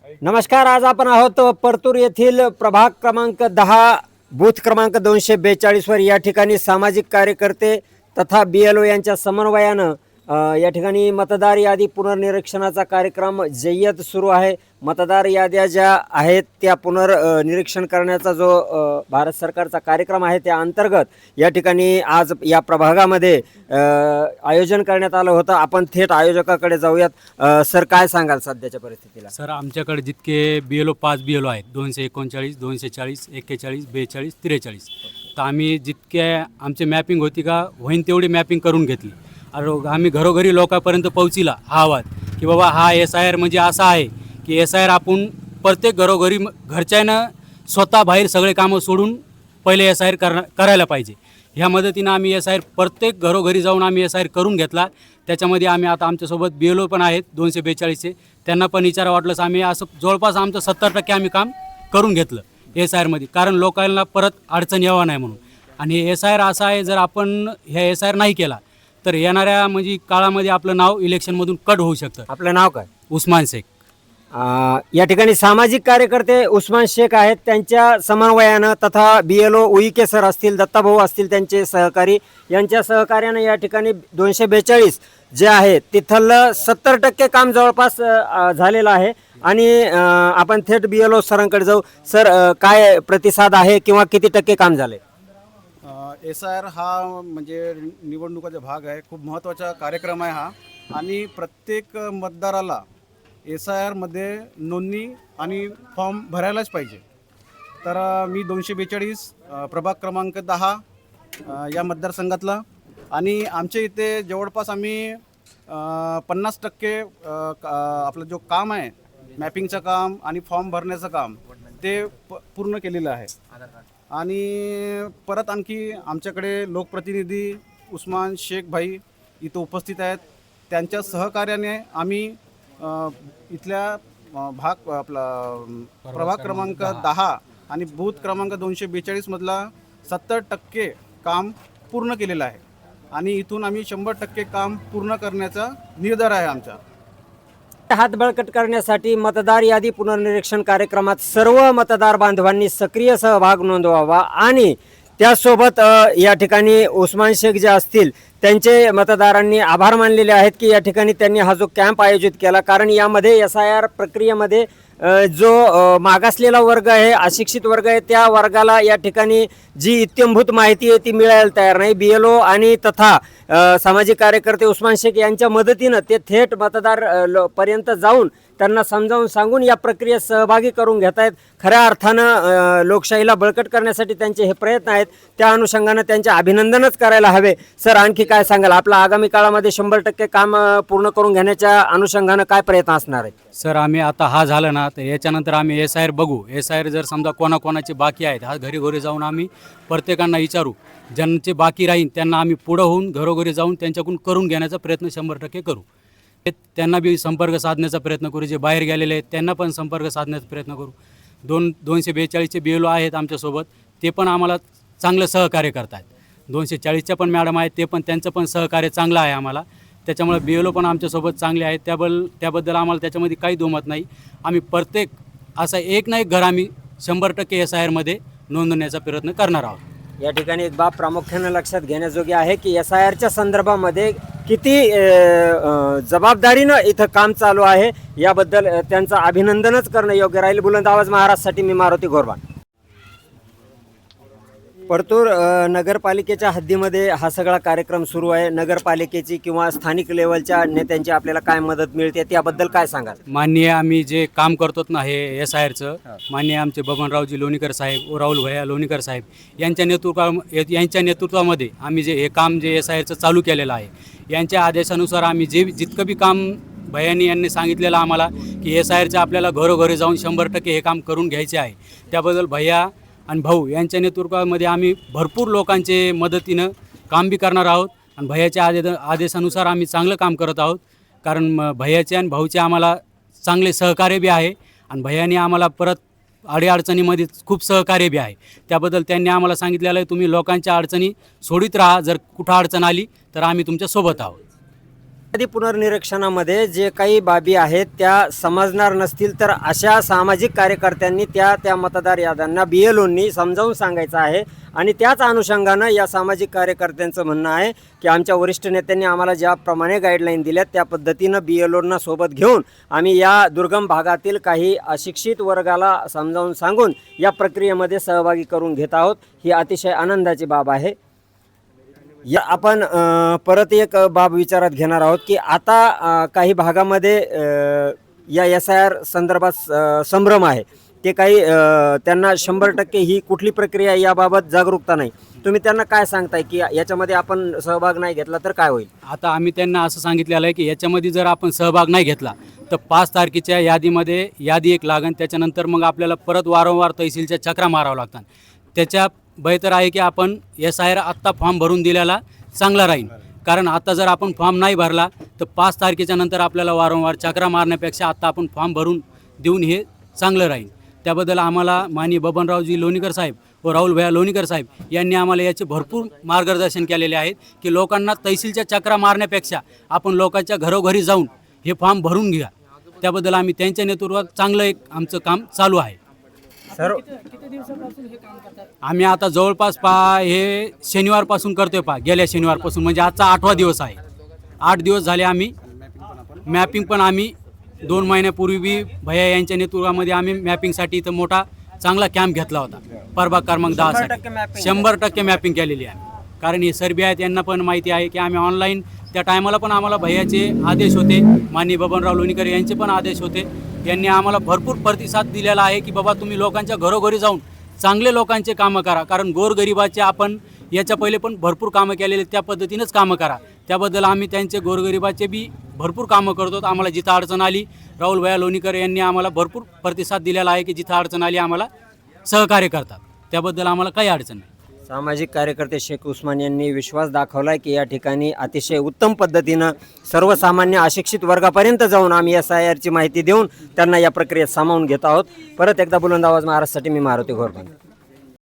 नमस्कार. आज आपण आहोत परतूर येथील प्रभाग क्रमांक 10 बूथ क्रमांक 242 वर. या ठिकाणी सामाजिक कार्यकर्ते तथा BLO यांच्या समन्वयानं या ठिकाणी मतदार यादी पुनर्निरीक्षणाचा कार्यक्रम जय्यत सुरू आहे. मतदार याद्या ज्या आहेत त्या पुनर्निरीक्षण करण्याचा जो भारत सरकारचा कार्यक्रम आहे त्या अंतर्गत या ठिकाणी आज या प्रभागामध्ये आयोजन करण्यात आलं होतं. आपण थेट आयोजकाकडे जाऊयात. सर, काय सांगाल सध्याच्या परिस्थितीला? सर, आमच्याकडे जितके BLO 5 BLO आहेत 239, 240, 41, 42, 43, तर आम्ही जितके आमची मॅपिंग होती का होईन तेवढी मॅपिंग करून घेतली. आम्ही घरोघरी लोकांपर्यंत पोहोचला हा आवाज की बाबा हा SIR म्हणजे असा आहे की SIR आपण प्रत्येक घरोघरी घरच्यानं स्वतः बाहेर सगळे कामं सोडून पहिले SIR करायला पाहिजे. ह्या मदतीनं आम्ही SIR प्रत्येक घरोघरी जाऊन आम्ही SIR करून घेतला. त्याच्यामध्ये आम्ही आता आमच्यासोबत BLO पण आहेत 242चे, त्यांना पण विचारा वाटलंच आम्ही असं जवळपास आमचं 70% आम्ही काम करून घेतलं SIRमध्ये, कारण लोकांना परत अडचण यावं नाही म्हणून. आणि SIR असा आहे, जर आपण ह्या SIR नाही केला तर येणाऱ्या म्हणजे काळामध्ये आपलं नाव इलेक्शनमधून कट होऊ शकतं. आपलं नाव काय? उस्मान शेख. या ठिकाणी सामाजिक कार्यकर्ते उस्मान शेख आहेत. त्यांच्या समन्वयानं तथा BLO उईके सर असतील, दत्ताभाऊ असतील, त्यांचे सहकारी यांच्या सहकार्यानं या ठिकाणी 242 जे आहे तिथलं 70% काम जवळपास झालेलं आहे. आणि आपण थेट BLO सरांकडे जाऊ. सर, काय प्रतिसाद आहे किंवा किती टक्के काम झाले? SIR हा म्हणजे निवडणुकाचा भाग आहे, खूप महत्त्वाचा कार्यक्रम आहे हा. आणि प्रत्येक मतदाराला SIRमध्ये नोंदणी आणि फॉर्म भरायलाच पाहिजे. तर मी 242 प्रभाग क्रमांक 10 या मतदारसंघातला, आणि आमच्या इथे जवळपास आम्ही 50% आपलं जो काम आहे मॅपिंगचं काम आणि फॉर्म भरण्याचं काम ते पूर्ण केलेलं आहे. आणि परत आणखी आमच्याकडे लोकप्रतिनिधी उस्मान शेख भाई इथं उपस्थित आहेत. त्यांच्या सहकार्याने आम्ही इथल्या प्रभाग क्रमांक 10 आणि बूथ क्रमांक 242 मधला 70% काम पूर्ण केलेलं आहे. आणि इथून आम्ही 100% काम पूर्ण करण्याचा निर्धार आहे आमचा. हात बळकट करण्यासाठी मतदार यादी पुनर्निरीक्षण कार्यक्रमात सर्व मतदार बांधवांनी सक्रिय सहभाग नोंदवावा. आणि त्यासोबत या ठिकाणी उस्मान शेख जे असतील त्यांचे मतदारांनी आभार मानलेले आहेत की या ठिकाणी त्यांनी हा जो कॅम्प आयोजित केला. कारण यामध्ये SIR प्रक्रियेमध्ये जो मागासलेला वर्ग आहे, अशिक्षित वर्ग आहे, त्या वर्गाला या ठिकाणी जी इत्यंभूत माहिती आहे ती मिळायला तयार नाही. BLO आणि तथा सामाजिक कार्यकर्ते उस्मान शेख यांच्या मदतीनं ते थेट मतदार पर्यंत जाऊन त्यांना समजावून सांगून या प्रक्रियेत सहभागी करून घेत आहेत. खऱ्या अर्थानं लोकशाहीला बळकट करण्यासाठी त्यांचे हे प्रयत्न आहेत. त्या अनुषंगानं त्यांचे अभिनंदनच करायला हवे. सर, आणखी काय सांगाल? आपला आगामी काळामध्ये 100% काम पूर्ण करून घेण्याच्या अनुषंगानं काय प्रयत्न असणार आहेत? सर, आम्ही आता हा झाला ना तर याच्यानंतर आम्ही SIR बघू. SIR जर समजा कोणाकोणाचे बाकी आहेत हा घरी जाऊन आम्ही प्रत्येकांना विचारू. ज्यांचे बाकी राहील त्यांना आम्ही पुढं होऊन घरोघरी जाऊन त्यांच्याकडून करून घेण्याचा प्रयत्न 100% करू. त्यांना बी संपर्क साधण्याचा प्रयत्न करू. जे बाहेर गेलेले आहेत त्यांना पण संपर्क साधण्याचा प्रयत्न करू. 242चे BLO आहेत आमच्यासोबत, ते पण आम्हाला चांगलं सहकार्य करत आहेत. 240च्या पण मॅडम आहेत, ते पण त्यांचं पण सहकार्य चांगलं आहे आम्हाला. त्याच्यामुळे BLO पण आमच्यासोबत चांगले आहेत. त्याबद्दल आम्हाला त्याच्यामध्ये काही दुमत नाही. आम्ही प्रत्येक असा एक ना एक घर आम्ही 100% SIRमध्ये नोंदवण्याचा प्रयत्न करणार आहोत. या ठिकाणी एक बाब प्रामुख्याने लक्षात घेण्याजोगी आहे की SIRच्या संदर्भामध्ये किती जबाबदारीनं इथं काम चालू आहे याबद्दल त्यांचं अभिनंदनच करणं योग्य राहील. बुलंद आवाज महाराष्ट्रासाठी मी मारुती गोरबान. परतूर नगरपालिकेच्या हद्दीमध्ये हा सगळा कार्यक्रम सुरू आहे. नगरपालिकेची किंवा स्थानिक लेवलच्या नेत्यांची आपल्याला काय मदत मिळते त्याबद्दल काय सांगाल? माननीय आम्ही जे काम करतो ना हे SIRचं, माननीय आमचे बबनरावजी लोणीकर साहेब, राहुल भैया लोणीकर साहेब यांच्या नेतृत्वामध्ये आम्ही जे हे काम जे SIRचं चालू केलेलं आहे, यांच्या आदेशानुसार आम्ही जितकं बी काम भैयांनी यांनी सांगितलेलं आम्हाला की SIRचं आपल्याला घरोघरी जाऊन 100% हे काम करून घ्यायचे आहे, त्याबद्दल भैया आणि भाऊ यांच्या नेतृत्वामध्ये आम्ही भरपूर लोकांचे मदतीनं काम बी करणार आहोत. आणि भैयाच्या आदेशानुसार आम्ही चांगलं काम करत आहोत. कारण भैयाचे आणि भाऊचे आम्हाला चांगले सहकार्य बी आहे. आणि भैयाने आम्हाला परत अडीअडचणीमध्ये खूप सहकार्य बी आहे. त्याबद्दल त्यांनी आम्हाला सांगितलेलं आहे तुम्ही लोकांच्या अडचणी सोडित राहा, जर कुठं अडचण आली तर आम्ही तुमच्या सोबत आहोत. आधी पुनर्निरीक्षणामध्ये जे काही बाबी आहेत त्या समजणार नसतील तर अशा सामाजिक कार्यकर्त्यांनी त्या मतदार याद्यांना BLOंनी समजावून सांगायचं आहे आणि त्याच अनुषंगानं या सामाजिक कार्यकर्त्यांचं म्हणणं आहे की आमच्या वरिष्ठ नेत्यांनी आम्हाला ज्याप्रमाणे गाईडलाईन दिल्यात त्या पद्धतीनं BLOंना सोबत घेऊन आम्ही या दुर्गम भागातील काही अशिक्षित वर्गाला समजावून सांगून या प्रक्रियेमध्ये सहभागी करून घेत आहोत. ही अतिशय आनंदाची बाब आहे. या आपण परत एक बाब विचारात घेणार आहोत की आता काही भागामध्ये या SIR संदर्भात संभ्रम आहे. ते काही त्यांना 100% ही कुठली प्रक्रिया आहे याबाबत जागरूकता नाही. तुम्ही त्यांना काय सांगताय की याच्यामध्ये आपण सहभाग नाही घेतला तर काय होईल? आता आम्ही त्यांना असं सांगितलेलं आहे की याच्यामध्ये जर आपण सहभाग नाही घेतला तर 5 तारखेच्या यादीमध्ये यादी एक लागन, त्याच्यानंतर मग आपल्याला परत वारंवार तहसीलच्या चक्रा मारावं लागतात. त्याच्या बेहतर आहे की आपण SIR आत्ता फॉर्म भरून दिलेला चांगला राहील. कारण आता जर आपण फॉर्म नाही भरला तर 5 तारखेच्या नंतर आपल्याला वारंवार चक्रा मारण्यापेक्षा आता आपण फॉर्म भरून देऊन हे चांगलं राहील. त्याबद्दल आम्हाला माननीय बबनरावजी लोणीकर साहेब व राहुल भैया लोणीकर साहेब यांनी आम्हाला याचे भरपूर मार्गदर्शन केलेले आहेत की लोकांना तहसीलच्या चक्रा मारण्यापेक्षा आपण लोकांच्या घरोघरी जाऊन हे फॉर्म भरून घ्या. त्याबद्दल आम्ही त्यांच्या नेतृत्वात चांगलं एक आमचं काम चालू आहे. सर आम्ही आता जवळपास हे शनिवारपासून करतोय गेल्या शनिवारपासून, म्हणजे आजचा 8वा दिवस आहे. 8 दिवस झाले आम्ही मॅपिंग पण आम्ही 2 महिन्यापूर्वी बी भैया यांच्या नेतृत्वामध्ये आम्ही मॅपिंगसाठी इथं मोठा चांगला कॅम्प घेतला होता. प्रभाग क्रमांक 10 साठी 100% मॅपिंग केलेली आहे. कारण हे सर्वे आहेत यांना पण माहिती आहे की आम्ही ऑनलाईन त्या टायमाला पण आम्हाला भैयाचे आदेश होते, माननीय बबनराव लोणीकर यांचे पण आदेश होते. यांनी आम्हाला भरपूर प्रतिसाद दिलेला आहे की बाबा तुम्ही लोकांच्या घरोघरी जाऊन चांगले लोकांचे कामं करा. कारण गोरगरिबाचे आपण याच्या पहिले पण भरपूर कामं केलेले, त्या पद्धतीनेच कामं करा. त्याबद्दल आम्ही त्यांचे गोरगरिबाचे बी भरपूर कामं करतो. आम्हाला जिथं अडचण आली राहुल भैया लोणीकर यांनी आम्हाला भरपूर प्रतिसाद दिलेला आहे की जिथं अडचण आली आम्हाला सहकार्य करतात. त्याबद्दल आम्हाला काही अडचण नाही. सामाजिक कार्यकर्ते शेख उस्मान यांनी विश्वास दाखवला की या ठिकाणी अतिशय उत्तम पद्धतीनं सर्वसामान्य अशिक्षित वर्गापर्यंत जाऊन आम्ही SIRची माहिती देऊन त्यांना या प्रक्रियेत सामावून घेत आहोत. परत एकदा बुलंद आवाज महाराष्ट्रासाठी मी मारुती घोरपंत.